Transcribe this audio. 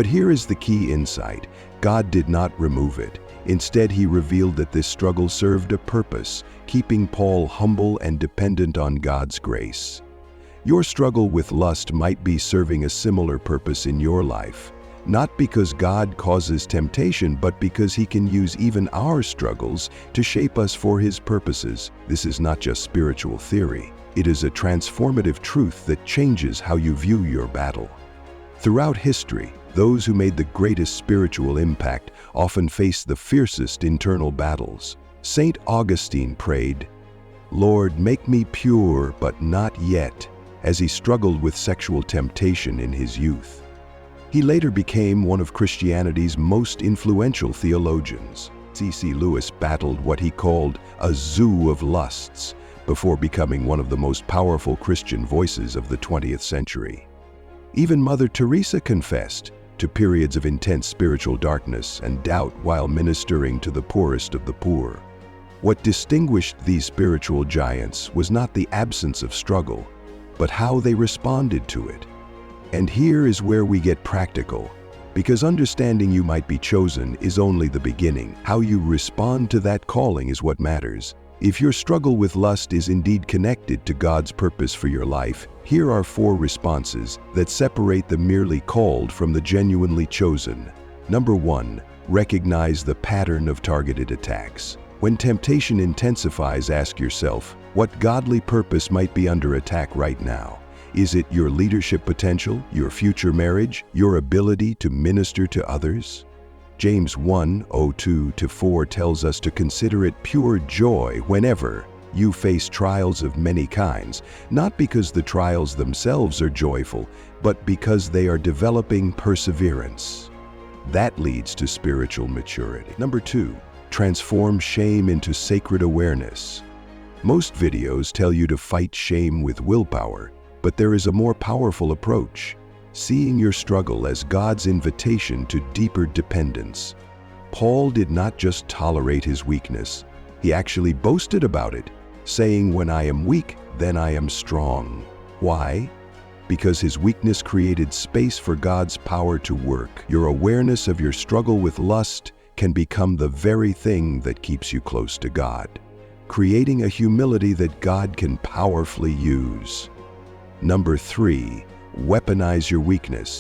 But here is the key insight. God did not remove it. Instead, he revealed that this struggle served a purpose, keeping Paul humble and dependent on God's grace. Your struggle with lust might be serving a similar purpose in your life. Not because God causes temptation, but because he can use even our struggles to shape us for his purposes. This is not just spiritual theory. It is a transformative truth that changes how you view your battle. Throughout history, those who made the greatest spiritual impact often faced the fiercest internal battles. St. Augustine prayed, "Lord, make me pure, but not yet," as he struggled with sexual temptation in his youth. He later became one of Christianity's most influential theologians. C.S. Lewis battled what he called a zoo of lusts before becoming one of the most powerful Christian voices of the 20th century. Even Mother Teresa confessed to periods of intense spiritual darkness and doubt while ministering to the poorest of the poor. What distinguished these spiritual giants was not the absence of struggle, but how they responded to it. And here is where we get practical, because understanding you might be chosen is only the beginning. How you respond to that calling is what matters. If your struggle with lust is indeed connected to God's purpose for your life, here are 4 responses that separate the merely called from the genuinely chosen. Number 1, recognize the pattern of targeted attacks. When temptation intensifies, ask yourself, what godly purpose might be under attack right now? Is it your leadership potential, your future marriage, your ability to minister to others? James 1:2-4 tells us to consider it pure joy whenever you face trials of many kinds, not because the trials themselves are joyful, but because they are developing perseverance. That leads to spiritual maturity. Number 2, transform shame into sacred awareness. Most videos tell you to fight shame with willpower, but there is a more powerful approach. Seeing your struggle as God's invitation to deeper dependence. Paul did not just tolerate his weakness, he actually boasted about it, saying, "When I am weak, then I am strong." Why? Because his weakness created space for God's power to work. Your awareness of your struggle with lust can become the very thing that keeps you close to God, creating a humility that God can powerfully use. Number 3, weaponize your weakness.